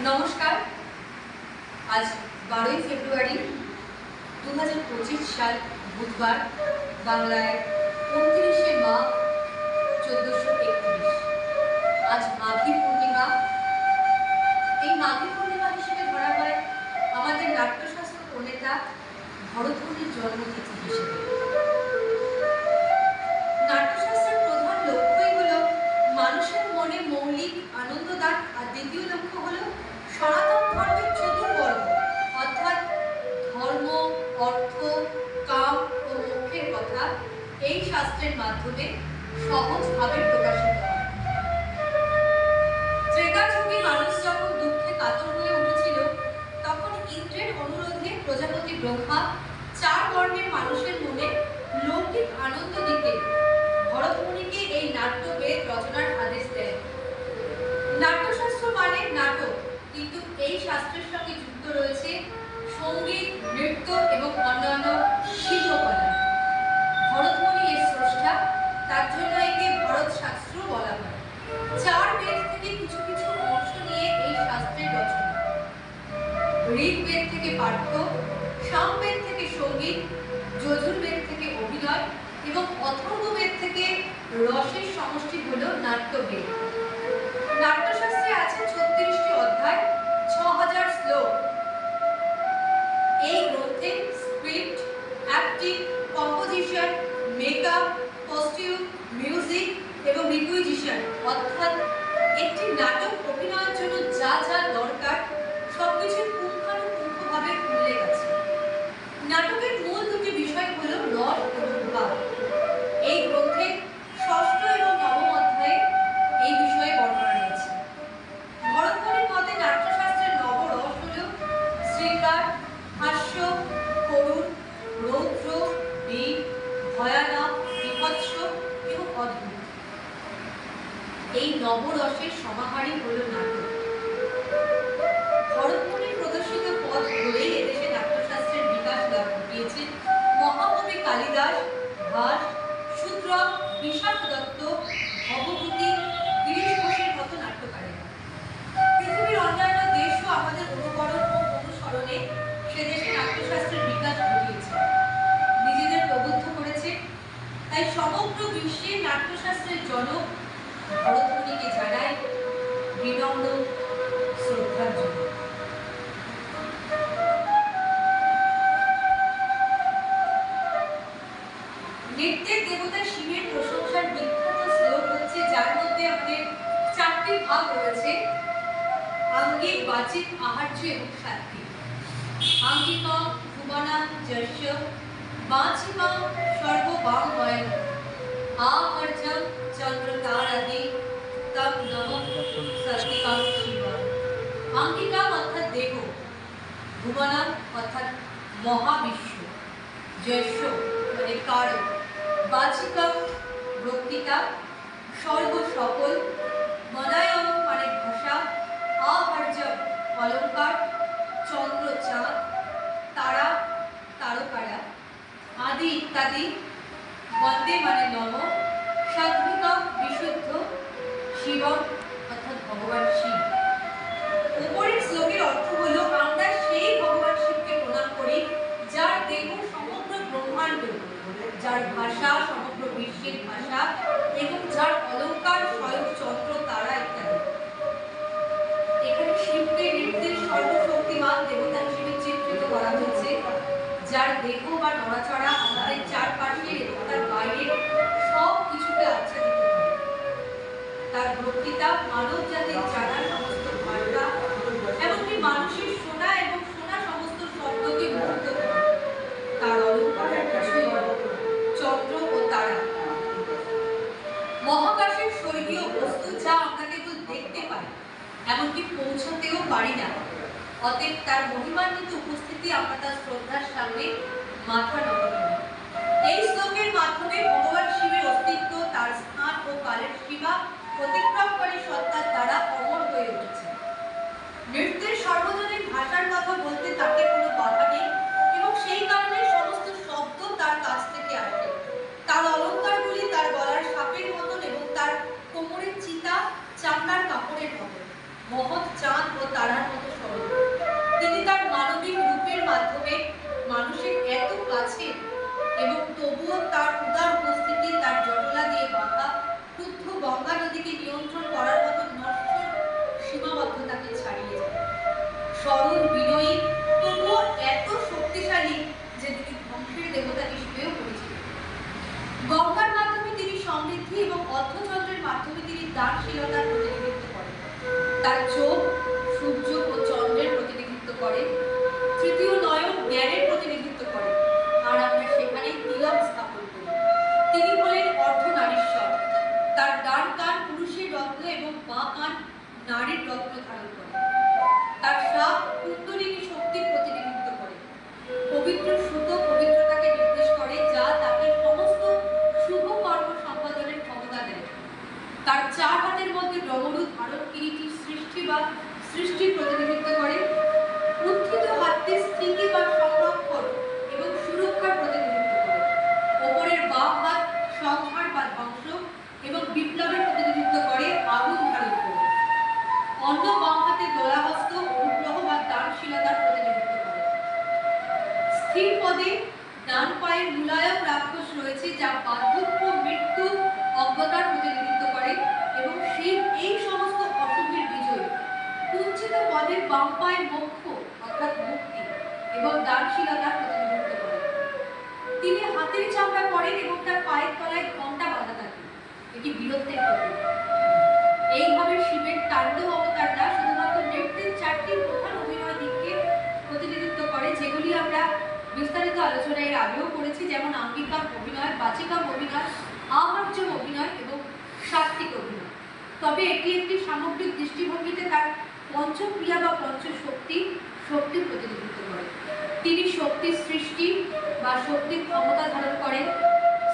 নমস্কার। আজ 12ই ফেব্রুয়ারি 2025 সাল বুধবার, বাংলায় 29শে মাঘ 1431। আজ মাঘী পূর্ণিমা। এই মাঘী পূর্ণিমা হিসেবে ধরা হয় আমাদের নাট্যশাস্ত্র প্রণেতা ভরতমুনির জন্মতিথি হিসেবে। নাট্যশাস্ত্রের প্রধান লক্ষ্যই হল মানুষের মনে মৌলিক আনন্দ দান, আর দ্বিতীয় লক্ষ্য হল সনাতন ধর্মের চতুর্বর্গ অর্থাৎ ধর্ম, অর্থ, কাম ও মোক্ষের কথা এই শাস্ত্রের মাধ্যমে সহজভাবে প্রকাশিত হয়। ত্রেতা যুগে মানুষ যখন দুঃখে কাতর হয়ে উঠেছিল, তখন ইন্দ্রের অনুরোধে প্রজাপতি ব্রহ্মা 4 বর্ণের মানুষের মনে লৌকিক আনন্দ দিতে ভরতমুনিকে এই নাট্যবেদ রচনার আদেশ দেন। নাট্যশাস্ত্র মানে নাটক, কিন্তু এই শাস্ত্রের সঙ্গে যুক্ত রয়েছে সঙ্গীত, নৃত্য এবং অন্যান্য শিল্পকলা। ভরতমুনি এর স্রষ্টা, তার জন্য একে ভরত শাস্ত্র বলা হয়। 4 বেদ থেকে কিছু কিছু অংশ নিয়ে এই শাস্ত্রের রচনা। ঋগ্বেদ থেকে পাঠ্য, সামবেদ থেকে সঙ্গীত, যজুর্বেদ থেকে অভিনয় এবং অথর্ববেদ থেকে রসের সমষ্টি হল নাট্যবেদ। নাট্যশাস্ত্রে আছে 36টি অধ্যায়, 6000 শ্লোক। এই গ্রন্থে script, acting, composition, makeup, costume, music এবং রিকুইজিশন অর্থাৎ একটি নাটক অভিনয়ের জন্য যা যা দরকার সবকিছু পুঙ্খানুপুঙ্খভাবে উল্লেখ আছে। নাটকের মূল দুটি বিষয় হল রস এবং ভাব। এই গ্রন্থে 6ষ্ঠ এবং 9ম অধ্যায়ে এই বিষয়ে বর্ণনা রয়েছে। ভরতমুনির মতে নাট্যশাস্ত্রের নবরস হল শৃঙ্গার, হাস্য, করুণ, রৌদ্র, বীর, ভয়ানক, বিভৎস এবং অদ্ভুত। এই নবরসের সমাহারই হল নাটক। ভরতমুনির প্রদর্শিত পথ ধরেই এদেশে নাট্যশাস্ত্রের বিকাশ লাভ ঘটিয়েছে মহাকবি কালিদাস, ভাস, শূদ্রক, বিশাখ দত্ত, ভবভূতি, গিরিশ ঘোষের মতো নাট্যকারেরা। পৃথিবীর অন্যান্য দেশও আমাদের অনুকরণ ও অনুসরণে সে দেশে নাট্যশাস্ত্রের বিকাশ ঘটিয়েছে, নিজেদের প্রবুদ্ধ করেছে। তাই সমগ্র বিশ্বের নাট্যশাস্ত্রের জনক ভরতমুনিকে জানায় বিনম্র শ্রদ্ধাঞ্জলি। নৃত্যের দেবতা শিবের প্রশংসার বিখ্যাত শ্লোক হচ্ছে, যার মধ্যে আমাদের 4টি ভাগ রয়েছে: আঙ্গিক, বাচিক, আহার্য এবং সাত্ত্বিক। আঙ্গিকং ভুবনাং যস্য বাচিকং সর্ববাঙ্ময়ং আহার্যং চন্দ্রতারাদি তং নমঃ সাত্ত্বিকং শিবং। আঙ্গিকাং অর্থাৎ দেহ, ভুবনাং অর্থাৎ মহাবিশ্ব, যস্য মানে কারণ, বাচিকং বক্তৃতা, সর্ব সকল, মনায়ং মানে ভাষা, আহার্যং অলঙ্কার, চন্দ্র চাঁদ, তারা তারকারা, আদি ইত্যাদি, বন্দে মানে নম, সাত্ত্বিকং বিশুদ্ধ, শিবং অর্থাৎ ভগবান শিব। উপরের শ্লোকের অর্থ হল, আমরা সেই ভগবান শিবকে প্রণাম করি যার দেহ সমগ্র ব্রহ্মাণ্ড, যার ভাষা সমগ্র বিশ্বের ভাষা এবং যার অলঙ্কার স্বয়ং চন্দ্র তারা ইত্যাদি। এখানে শিবকে নৃত্যের সর্বশক্তিমান দেবতা হিসেবে চিত্রিত করা হয়েছে, যার দেহ বা নড়াচড়া আমাদের চারপাশের এবং তার বাইরের সব কিছুকে আচ্ছাদিত করে। তার বক্তৃতা মানব জাতির জানা সমস্ত ভাষা, এমনকি মানুষের শোনা এবং শোনা সমস্ত শব্দকে মুগ্ধ করে। তার অলঙ্কার কিছুই চন্দ্র ও তারা, মহাকাশের স্বর্গীয় বস্তু, যা আমরা কেবল দেখতে পাই, এমনকি পৌঁছতেও পারি না। অতএব তার মহিমান্বিত উপস্থিতি আমরা তার শ্রদ্ধার সামনে মাথা নত করি। এই শ্লোকের মাধ্যমে ভগবান শিবের অস্তিত্ব, তার স্থান ও কালের সীমা অতিক্রমকারী সত্তার দ্বারা অমর হয়ে উঠেছে। নৃত্যের সর্বজনীন ভাষার কথা বলতে তাকে কোনো বাধা নেই এবং সেই কারণে সমস্ত শব্দ তার কাছ থেকে আসে। তার অলঙ্কারগুলি তার গলার সাপের মতন এবং তার কোমরের চিতা চামড়ার কাপড়ের মতন, মহৎ চাঁদ ও তারার মতো অর্ধচন্দ্রের মাধ্যমে তিনি দানশীলতার প্রতিনিধিত্ব করেন। তার চোখ সূর্য ও চন্দ্রের প্রতিনিধিত্ব করে, তৃতীয় নয়ন জ্ঞানের প্রতিনিধিত্ব করে, আর আমরা সেখানেই তিলক স্থাপন করি। তিনি হলেন অর্ধনারীশ্বর। তার ডান কান পুরুষের রত্ন এবং বাঁ কান নারীর রত্ন ধারণ করে। তার সাপ কুণ্ডলিনী শক্তির প্রতিনিধিত্ব করে। পবিত্র সুতো পবিত্রতাকে নির্দেশ করে, যা তাকে সমস্ত শুভ কর্ম সম্পাদনের ক্ষমতা দেয়। তার চার হাতের মধ্যে ডমরু ধারণ কিরীটি সৃষ্টির প্রতিনিধিত্ব করে। উত্থিত হাতটি স্থিতি বা সংরক্ষণ এবং সুরক্ষার প্রতিনিধিত্ব করে। ওপরের বাম হাত সংহার বা ধ্বংস এবং বিপ্লবের প্রতিনিধিত্ব করে, আগুন ধারণ করে। অন্য বাম হাতে দোলাহস্ত অনুগ্রহ বা দানশীলতার প্রতিনিধিত্ব করে। স্থির পদে ডান পায়ে মুলায়ম রাক্ষস রয়েছে, যা বার্ধক্য, মৃত্যু, অজ্ঞতার প্রতিনিধিত্ব করে এবং এই সমস্ত অশুভের বিজয়। কুঞ্চিত পদের বাম পায়ে মোক্ষ অর্থাৎ মুক্তি এবং দানশীলতার প্রতিনিধিত্ব করে। তিনি হাতের চামড়া পরেন এবং তার পায়ের তলায় ঘণ্টা বাঁধা থাকে, এটি বীরত্বের প্রতীক। এইভাবে শিবের তাণ্ডব অবতারটা শুধুমাত্র নৃত্যের চারটি প্রধান অভিনয় দিককে প্রতিনিধিত্ব করে, যেগুলি আমরা বিস্তারিত আলোচনায় এর আগেও করেছি, যেমন আঙ্গিকাম অভিনয়, বাচিকাম অভিনয়, আহার্যম অভিনয় এবং সাত্ত্বিক অভিনয়। তবে এটি একটি সামগ্রিক দৃষ্টিভঙ্গিতে তার পঞ্চক্রিয়া বা পঞ্চশক্তির প্রতিনিধিত্ব করে। তিনি শক্তির সৃষ্টি বা শক্তির ক্ষমতা ধারণ করেন।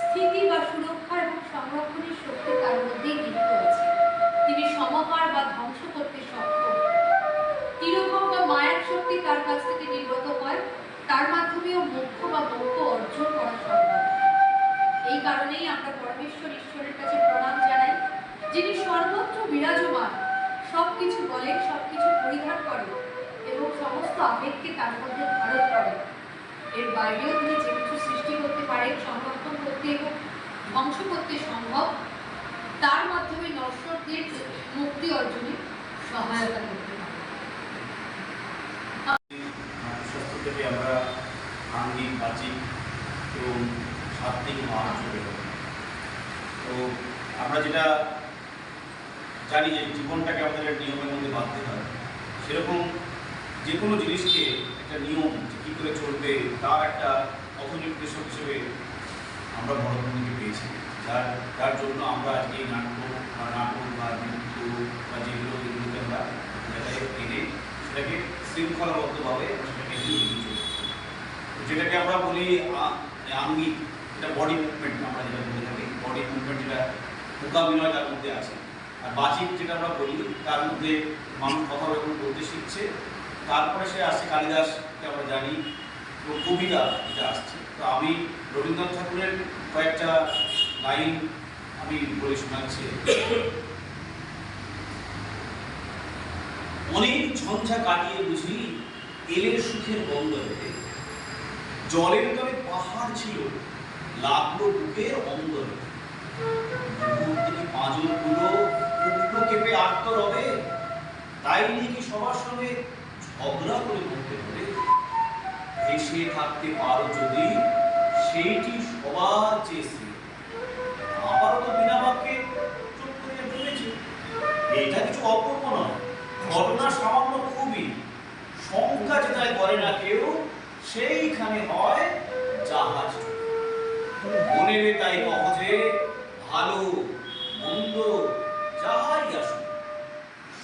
স্থিতি বা সুরক্ষা এবং সংরক্ষণের শক্তি তার মধ্যেই নিহিত আছে। তিনি সমাহার বা ধ্বংস করতে সক্ষম। তিরোভঙ্গ বা মায়ার শক্তি তার কাছ থেকে নির্গত হয়, তার মাধ্যমেও মোক্ষ বা মোক্ষ অর্জন করা সম্ভব। এই কারণেই আমরা পরমেশ্বর ঈশ্বরের কাছে প্রণাম জানাই, যিনি সর্বত্র বিরাজমান, সবকিছু বলেন, সবকিছু পরিধান করেন এবং সমস্ত আবেগকে তার মধ্যে ধারণ করেন। এর বাইরেও তিনি যে কিছু সৃষ্টি করতে পারেন, সংরক্ষণ করতে এবং ধ্বংস করতে সম্ভব, তার মাধ্যমে নশ্বরদের মুক্তি অর্জনে সহায়তা করতে পারেন। আমরা আঙ্গিক, বাচিক এবং সাত্ত্বিক মহাচর্য। তো আমরা যেটা জানি যে জীবনটাকে আমাদের নিয়মের মধ্যে বাঁধতে হয়, সেরকম যে কোনো জিনিসকে একটা নিয়ম যে কী করে চলবে তার একটা পথনির্দেশক হিসেবে আমরা ভরতমুনিকে পেয়েছি, যার জন্য আমরা আজকে এই নাটক বা নৃত্য বা যেগুলোকে আমরা এনে সেটাকে শৃঙ্খলাবদ্ধভাবে সেটাকে যেটাকে আমরা বলি আঙ্গিক, এটা বডি মুভমেন্ট আমরা যেটা বলে থাকি, বডি মুভমেন্ট যেটা মূকাভিনয় তার মধ্যে আছে। আর বাচিক যেটা আমরা বলি, তার মধ্যে মানুষ কথা বলতে শিখছে, তারপরে সে আসছে কালিদাসকে আমরা জানি, এবং কবিতা যেটা আসছে। তো আমি রবীন্দ্রনাথ ঠাকুরের কয়েকটা লাইন আমি বলে শোনাচ্ছি। অনেক ঝঞ্ঝা কাটিয়ে বুঝি এলে সুখের বন্দরে, জলের তলে পাহাড় ছিল লাগলো বুকের অন্দরে, পাঁজর গুলো উঠলো কেঁপে আটতো রবে, তাই নিয়ে কি সবার সঙ্গে ঝগড়া করে বলতে হবে, ভেসে থাকতে পারো যদি সেইটি সবার চেয়েছে, আবারও তো বিনা বাক্যে চুপ করে চলেছে। এটা কিছু অপূর্ব নয়, ঘটনা সামান্য খুবই, সংখ্যা যেটাই করে না কেউ, সেইখানে হয় জাহাজ। মনে তাই সহজে ভালো মন্দ যাহাই আসুক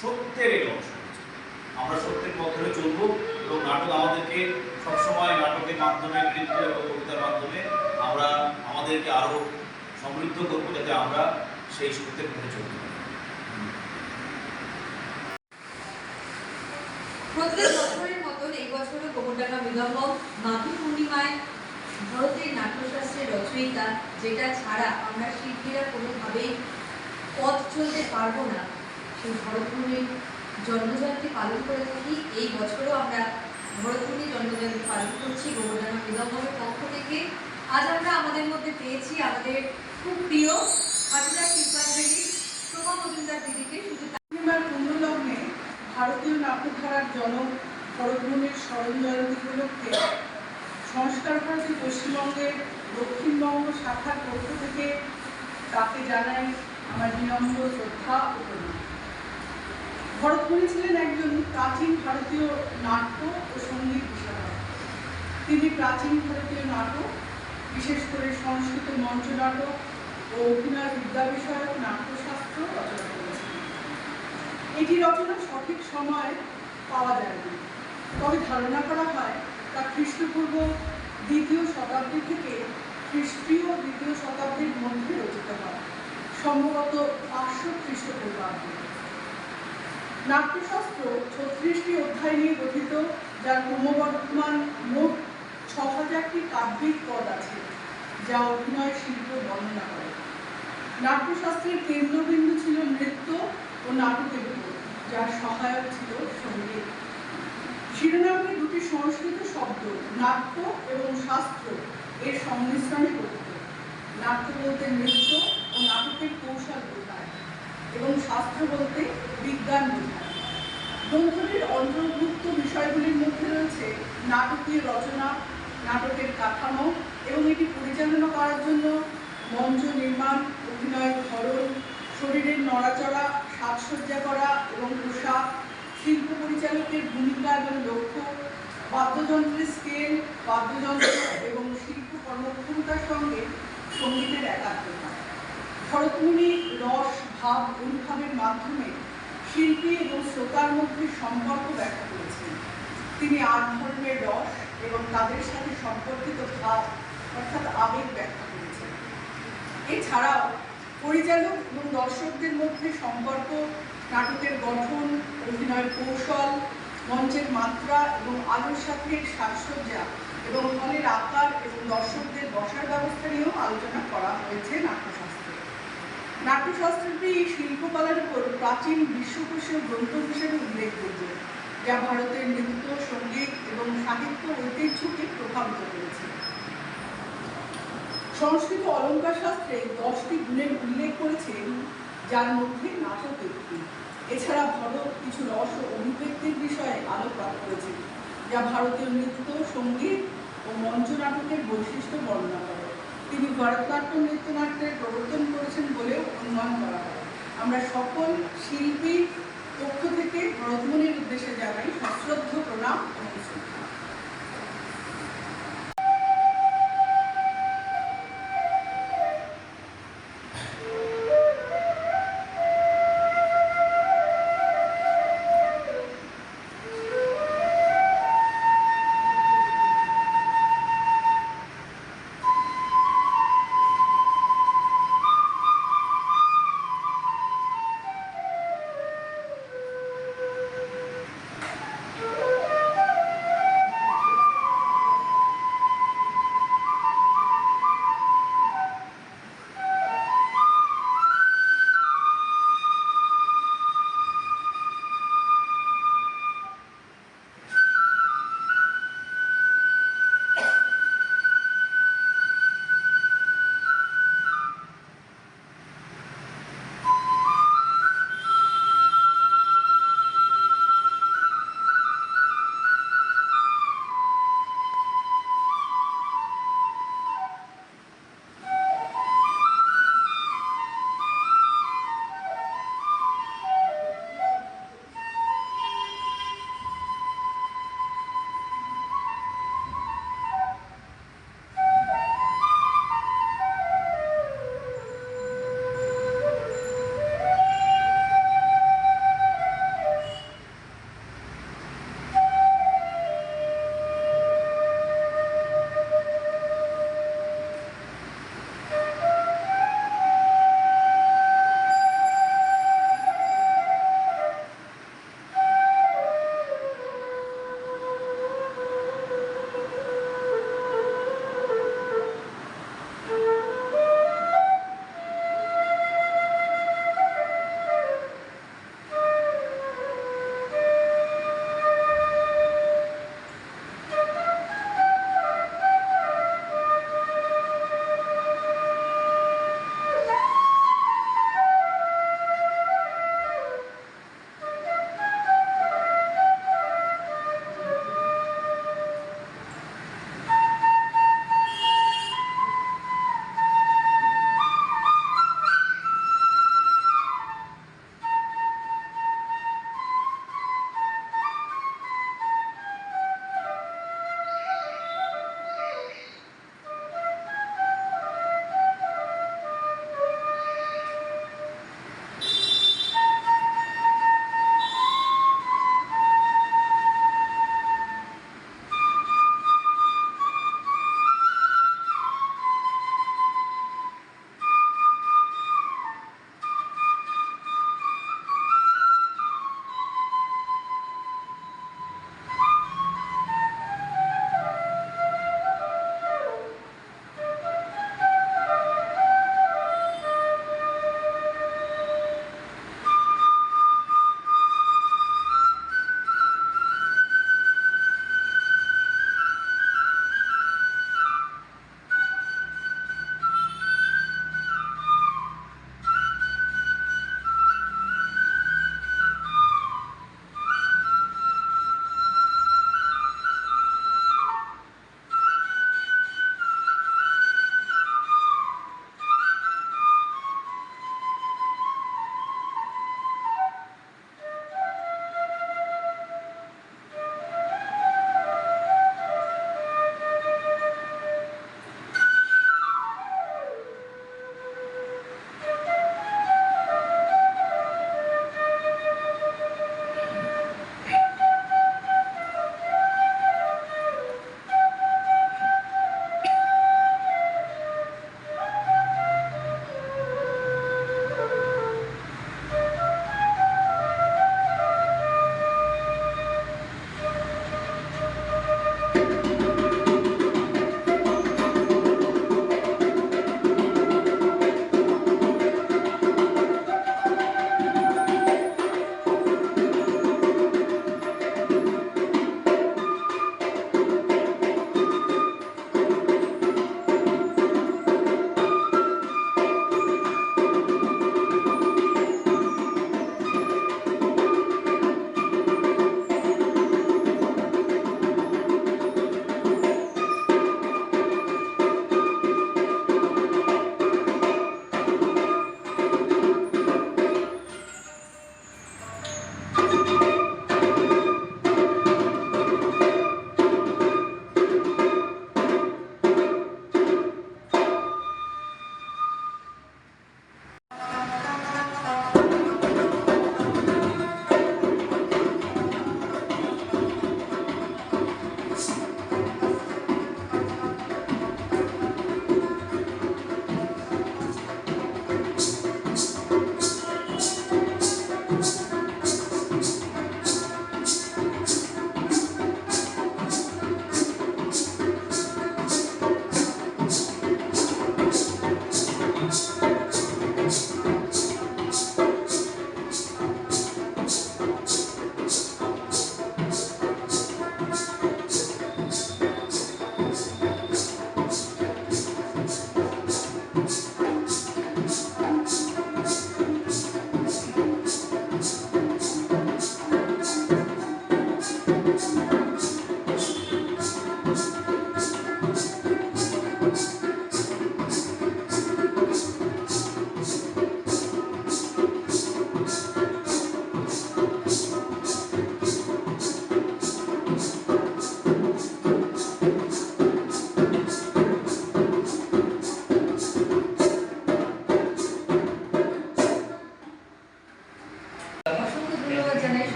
সত্যের অংশ। আমরা সত্যের পথে চলবো এবং নাটক আমাদেরকে সবসময় নাটকের মাধ্যমে, নৃত্য এবং কবিতার মাধ্যমে আমরা আমাদেরকে আরো সমৃদ্ধ করবো, যাতে আমরা সেই সত্যের পথে চলতে পারি। প্রত্যেক বছরের মতন এই বছরও গোবরডাঙ্গা বিলম্বম মাঘী পূর্ণিমায় ভারতের নাট্যশাস্ত্রের রচয়িতা, যেটা ছাড়া আমরা শিল্পীরা কোনোভাবেই পথ চলতে পারবো না, সেই ভরতমুনির জন্মজয়ন্তী পালন করে থাকি। এই বছরও আমরা ভরতমুনির জন্মজয়ন্তী পালন করছি গোবরডাঙ্গা বিলম্বমের পক্ষ থেকে। আজ আমরা আমাদের মধ্যে পেয়েছি আমাদের খুব প্রিয় হাজরা শিল্পাঞ্জলি শোভা মজুমদার দিদিকে। শুধু পূর্ণলগ্নে ভারতীয় নাট্যধারার জনক ভরতমুনির স্মরণ জয়ন্তী উপলক্ষে সংস্কার ভারতী পশ্চিমবঙ্গের দক্ষিণবঙ্গ শাখার পক্ষ থেকে তাকে জানাই আমার বিনম্র শ্রদ্ধা ও প্রণাম। ভরতমুনি ছিলেন একজন প্রাচীন ভারতীয় নাট্য ও সঙ্গীত বিশারদ। তিনি প্রাচীন ভারতীয় নাটক, বিশেষ করে সংস্কৃত মঞ্চ নাটক ও অভিনয় বিদ্যা বিষয়ক নাট্যশাস্ত্র রচনা করেছিলেন। এটি রচনা সঠিক সময় পাওয়া যায়নি, তবে ধারণা করা হয় তা খ্রিস্টপূর্ব 2য় শতাব্দী থেকে খ্রিস্টীয় 2য় শতাব্দীর মধ্যে রচিত হয়, সম্ভবত 500 খ্রিস্টপূর্বাব্দে। নাট্যশাস্ত্র 36টি অধ্যায় নিয়ে গঠিত, যার ক্রমবর্ধমান মোট 6000টি কাব্যিক পদ আছে, যা অভিনয় শিল্প বর্ণনা করে। নাট্যশাস্ত্রের কেন্দ্রবিন্দু ছিল নৃত্য ও নাটকের উপর, যার সহায়ক ছিল সঙ্গীত। শিরোনামে দুটি সংস্কৃত শব্দ নাট্য এবং শাস্ত্র এর সংমিশ্রণে গঠিত। নাট্য বলতে নৃত্য ও নাটকের কৌশল বোঝায় এবং শাস্ত্র বলতে বিজ্ঞান বোঝায়। গ্রন্থটির অন্তর্ভুক্ত বিষয়গুলির মধ্যে রয়েছে নাটকীয় রচনা, নাটকের কাঠামো এবং এটি পরিচালনা করার জন্য মঞ্চ নির্মাণ, অভিনয়ের ধরন, শরীরের নড়াচড়া, সাজসজ্জা করা এবং পোশাক, শিল্প পরিচালকের ভূমিকা এবং লক্ষ্য, বাদ্যযন্ত্রের স্কেল, বাদ্যযন্ত্র এবং শিল্প কর্মক্ষমতার সঙ্গে সঙ্গীতের একাত্মতা। ভরতমুনি রস, ভাব, অনুভবের মাধ্যমে শিল্পী এবং শ্রোতার মধ্যে সম্পর্ক ব্যাখ্যা করেছেন। তিনি 8 ধরনের রস এবং তাদের সাথে সম্পর্কিত ভাব অর্থাৎ আবেগ ব্যাখ্যা করেছেন। এছাড়াও পরিচালক এবং দর্শকদের মধ্যে সম্পর্ক, নাটকের গঠন, অভিনয়ের কৌশল, মঞ্চের মাত্রা এবং আলোর সাথে সাজসজ্জা এবং হলের আকার এবং দর্শকদের বসার ব্যবস্থা নিয়েও আলোচনা করা হয়েছে নাট্যশাস্ত্রে। নাট্যশাস্ত্রটি শিল্পকলার উপর প্রাচীন বিশ্বকোষীয় গ্রন্থ হিসেবে উল্লেখযোগ্য, যা ভারতের নৃত্য, সঙ্গীত এবং সাহিত্য ঐতিহ্যকে প্রভাবিত করেছে। সংস্কৃত অলঙ্কার শাস্ত্রে 10টি গুণের উল্লেখ করেছেন, যার মধ্যে নাটক একটি। এছাড়া ভরত কিছু রস ও অভিব্যক্তির বিষয়ে আলোকপাত করেছেন, যা ভারতীয় নৃত্য, সঙ্গীত ও মঞ্চ নাটকের বৈশিষ্ট্য বর্ণনা করে। তিনি ভরতনাট্যম নৃত্যনাট্যের প্রবর্তন করেছেন বলেও অনুমান করা হয়। আমরা সকল শিল্পীর পক্ষ থেকে ভরতমুনির উদ্দেশ্যে জানাই সশ্রদ্ধ প্রণাম এবং শ্রদ্ধা।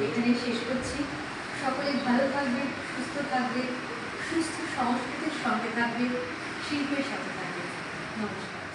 এখানে শেষ করছি। সকলে ভালো থাকবে, সুস্থ থাকবে, সুস্থ সংস্কৃতির সঙ্গে থাকবে, শিল্পের সাথে থাকবে। নমস্কার।